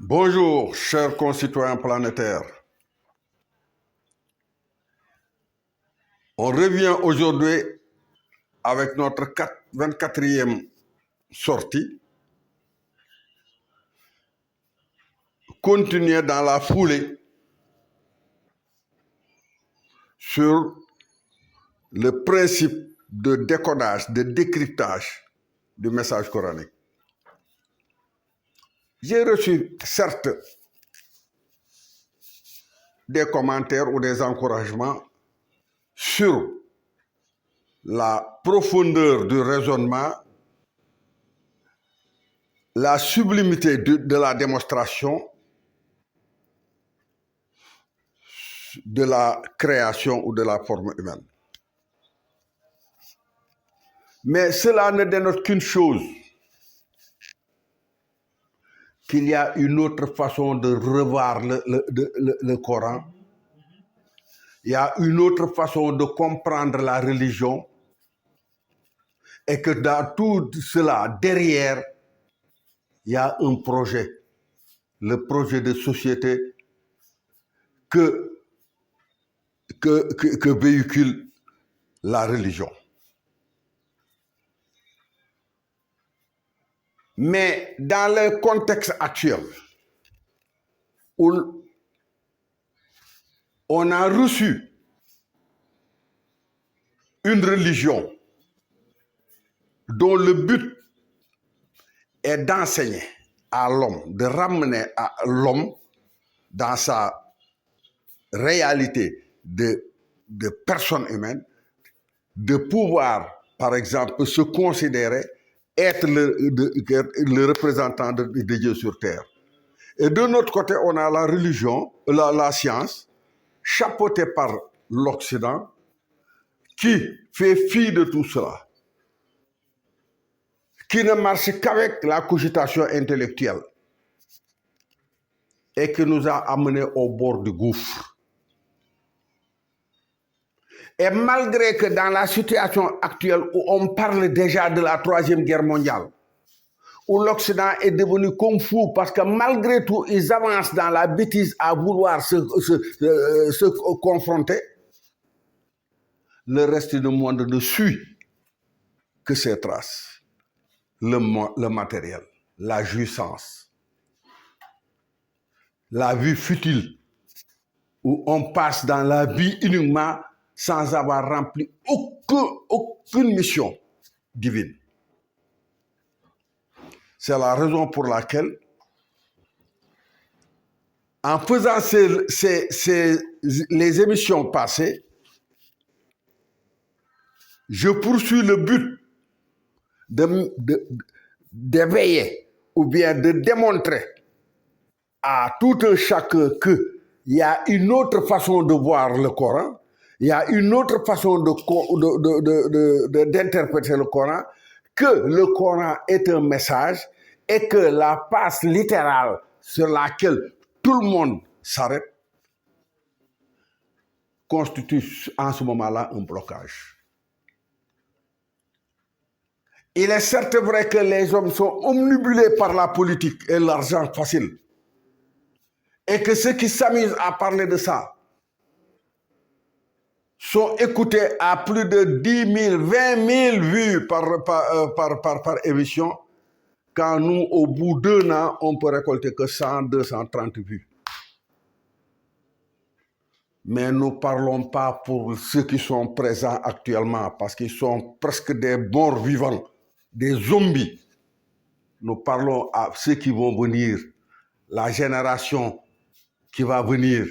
Bonjour, chers concitoyens planétaires. On revient aujourd'hui avec notre 24e sortie. Continuer dans la foulée sur le principe de décodage, de décryptage du message coranique. J'ai reçu, certes, des commentaires ou des encouragements sur la profondeur du raisonnement, la sublimité de la démonstration, de la création ou de la forme humaine. Mais cela ne dénote qu'une chose, qu'il y a une autre façon de revoir le Coran. Il y a une autre façon de comprendre la religion et que dans tout cela, derrière, il y a un projet, le projet de société que véhicule la religion. Mais dans le contexte actuel, où on a reçu une religion dont le but est d'enseigner à l'homme, de ramener à l'homme dans sa réalité de personne humaine, de pouvoir, par exemple, se considérer être le représentant de Dieu sur terre. Et de notre côté, on a la religion, la science, chapeautée par l'Occident, qui fait fi de tout cela, qui ne marche qu'avec la cogitation intellectuelle et qui nous a amenés au bord du gouffre. Et malgré que dans la situation actuelle où on parle déjà de la Troisième Guerre mondiale, où l'Occident est devenu comme fou parce que malgré tout, ils avancent dans la bêtise à vouloir se confronter, le reste du monde ne suit que ses traces, le matériel, la jouissance, la vie futile, où on passe dans la vie uniquement sans avoir rempli aucune mission divine. C'est la raison pour laquelle, en faisant les émissions passées, je poursuis le but d'éveiller ou bien de démontrer à tout un chacun qu'il y a une autre façon de voir le Coran, il y a une autre façon d'interpréter le Coran, que le Coran est un message et que la passe littérale sur laquelle tout le monde s'arrête constitue en ce moment-là un blocage. Il est certes vrai que les hommes sont omnibulés par la politique et l'argent facile. Et que ceux qui s'amusent à parler de ça sont écoutés à plus de 10 000, 20 000 vues par émission, quand nous, au bout d'un an, on peut récolter que 100, 230 vues. Mais nous ne parlons pas pour ceux qui sont présents actuellement, parce qu'ils sont presque des morts vivants, des zombies. Nous parlons à ceux qui vont venir, la génération qui va venir,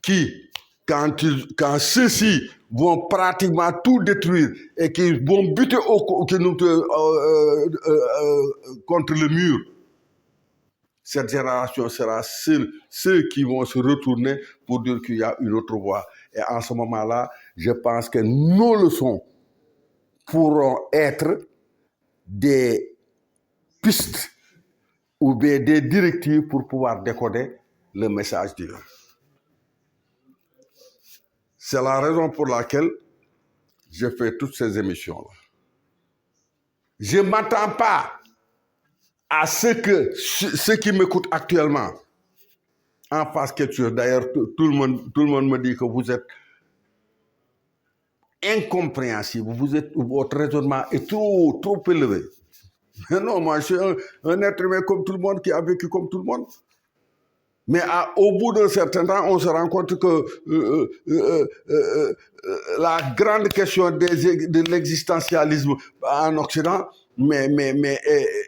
qui, quand ceux-ci vont pratiquement tout détruire et qui vont buter contre le mur, cette génération sera ceux qui vont se retourner pour dire qu'il y a une autre voie. Et en ce moment-là, je pense que nos leçons pourront être des pistes ou bien des directives pour pouvoir décoder le message divin. C'est la raison pour laquelle je fais toutes ces émissions-là. Je ne m'attends pas à ceux qui m'écoutent actuellement en fassent quelque chose. D'ailleurs, tout le monde me dit que vous êtes incompréhensible, votre raisonnement est trop élevé. Mais non, moi, je suis un être humain comme tout le monde, qui a vécu comme tout le monde. Mais au bout d'un certain temps, on se rend compte que la grande question de l'existentialisme en Occident, mais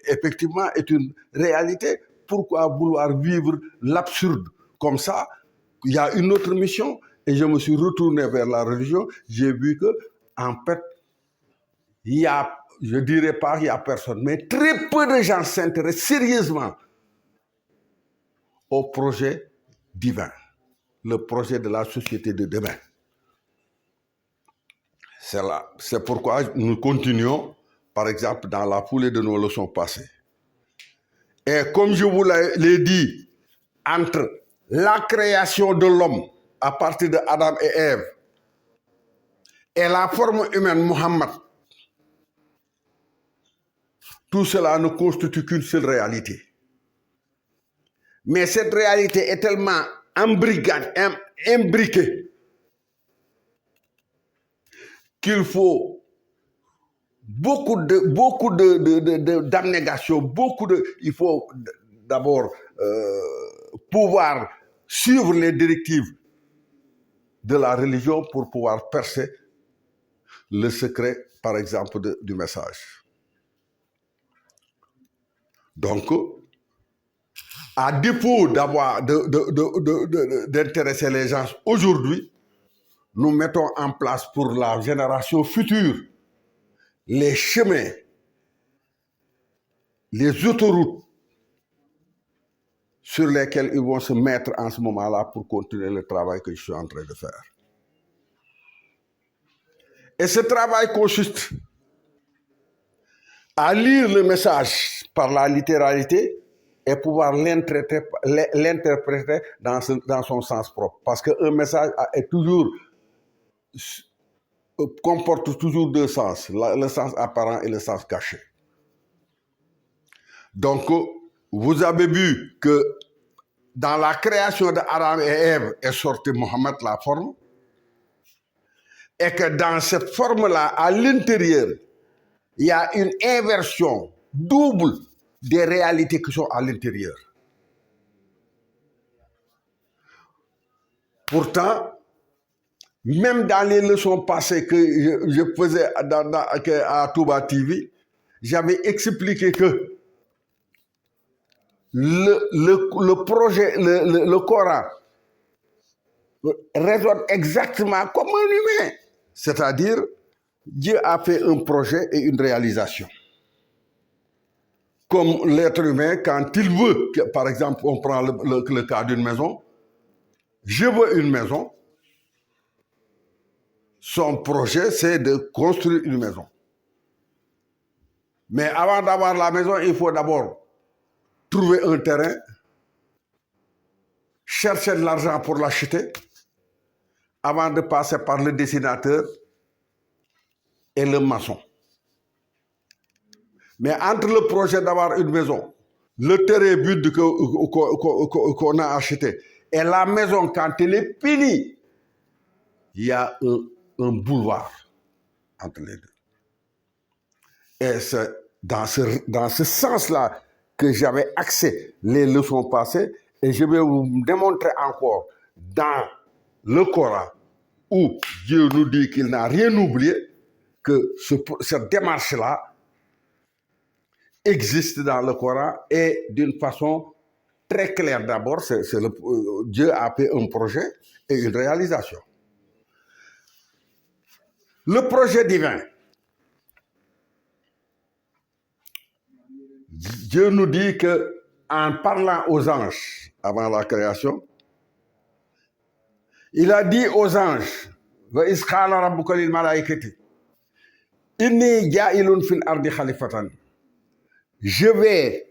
effectivement, est une réalité. Pourquoi vouloir vivre l'absurde comme ça? Il y a une autre mission, et je me suis retourné vers la religion. J'ai vu que, en fait, il y a, je ne dirais pas qu'il n'y a personne, mais très peu de gens s'intéressent sérieusement au projet divin, le projet de la société de demain. C'est pourquoi nous continuons, par exemple, dans la foulée de nos leçons passées. Et comme je vous l'ai dit, entre la création de l'homme à partir de Adam et Ève et la forme humaine Mohammed, tout cela ne constitue qu'une seule réalité. Mais cette réalité est tellement imbriquée qu'il faut beaucoup d'abnégation, il faut d'abord pouvoir suivre les directives de la religion pour pouvoir percer le secret, par exemple, du message. Donc, à défaut d'intéresser les gens aujourd'hui, nous mettons en place pour la génération future les chemins, les autoroutes sur lesquelles ils vont se mettre en ce moment-là pour continuer le travail que je suis en train de faire. Et ce travail consiste à lire le message par la littéralité et pouvoir l'interpréter dans son sens propre. Parce qu'un message comporte toujours deux sens, le sens apparent et le sens caché. Donc, vous avez vu que dans la création d'Adam et Ève est sorti Mohammed, la forme, et que dans cette forme-là, à l'intérieur, il y a une inversion double des réalités qui sont à l'intérieur. Pourtant, même dans les leçons passées que je faisais à Touba TV, j'avais expliqué que le projet, le Coran résonne exactement comme un humain. C'est-à-dire, Dieu a fait un projet et une réalisation. Comme l'être humain, quand il veut, par exemple, on prend le cas d'une maison, je veux une maison, son projet, c'est de construire une maison. Mais avant d'avoir la maison, il faut d'abord trouver un terrain, chercher de l'argent pour l'acheter, avant de passer par le dessinateur et le maçon. Mais entre le projet d'avoir une maison, le terrain vide qu'on a acheté et la maison, quand elle est finie, il y a un boulevard entre les deux. Et c'est dans ce sens-là que j'avais axé les leçons passées, et je vais vous démontrer encore dans le Coran, où Dieu nous dit qu'il n'a rien oublié, que cette démarche-là existe dans le Coran et d'une façon très claire. D'abord, Dieu a fait un projet et une réalisation. Le projet divin. Dieu nous dit que en parlant aux anges avant la création, il a dit aux anges, wa iz qala rabbuka lil malaikati inni ja'ilun fil ardi khalifatan. Je vais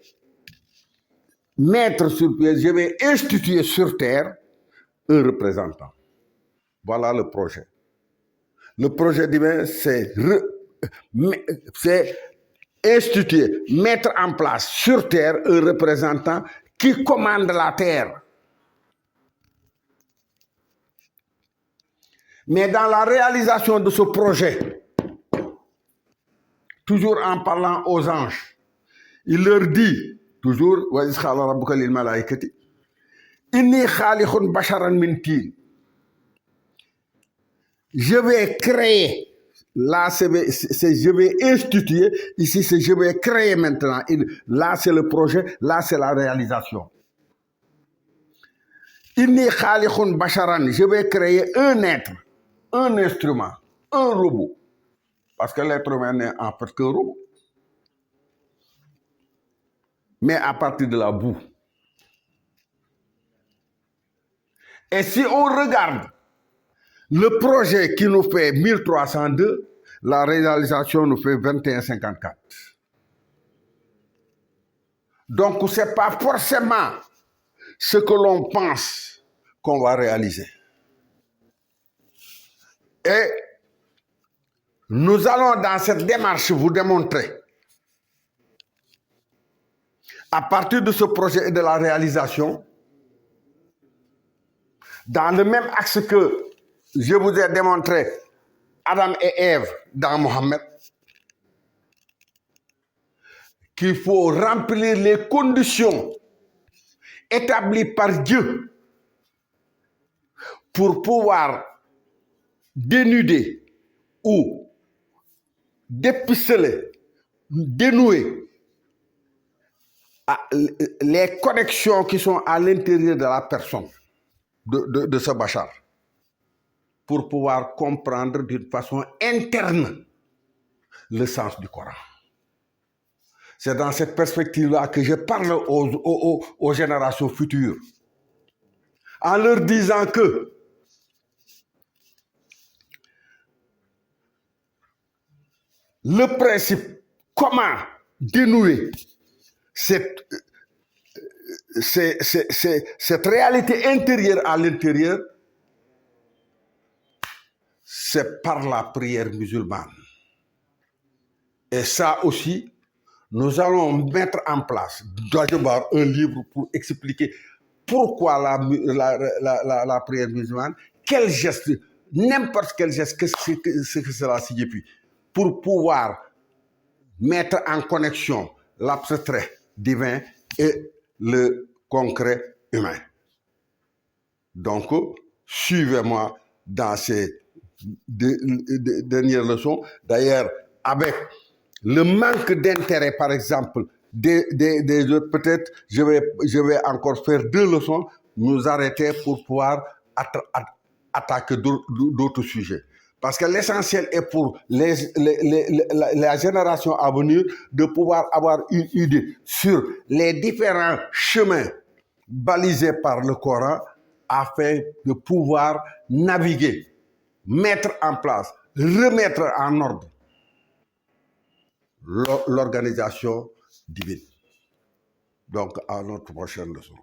mettre sur pied, je vais instituer sur terre un représentant. Voilà le projet. Le projet divin, c'est instituer, mettre en place sur terre un représentant qui commande la terre. Mais dans la réalisation de ce projet, toujours en parlant aux anges, il leur dit, toujours, je vais créer, là je vais instituer, ici c'est je vais créer maintenant, là c'est le projet, là c'est la réalisation. Je vais créer un être, un instrument, un robot, parce que l'être humain n'est en fait qu'un robot, mais à partir de la boue. Et si on regarde le projet qui nous fait 1302, la réalisation nous fait 2154. Donc, ce n'est pas forcément ce que l'on pense qu'on va réaliser. Et nous allons dans cette démarche vous démontrer, à partir de ce projet et de la réalisation, dans le même axe que je vous ai démontré Adam et Ève dans Mohammed, qu'il faut remplir les conditions établies par Dieu pour pouvoir dénuder ou dépuceler, dénouer les connexions qui sont à l'intérieur de la personne, de ce bachar, pour pouvoir comprendre d'une façon interne le sens du Coran. C'est dans cette perspective-là que je parle aux générations futures, en leur disant que le principe, comment dénouer cette réalité intérieure à l'intérieur, c'est par la prière musulmane. Et ça aussi, nous allons mettre en place un livre pour expliquer pourquoi la prière musulmane, quel geste, n'importe quel geste, ce que cela signifie, pour pouvoir mettre en connexion l'abstrait divin et le concret humain. Donc, suivez-moi dans ces dernières leçons. D'ailleurs, avec le manque d'intérêt, par exemple, des autres, peut-être je vais encore faire 2 leçons, nous arrêter pour pouvoir attaquer d'autres sujets. Parce que l'essentiel est pour la génération à venir de pouvoir avoir une idée sur les différents chemins balisés par le Coran afin de pouvoir naviguer, mettre en place, remettre en ordre l'organisation divine. Donc, à notre prochaine leçon.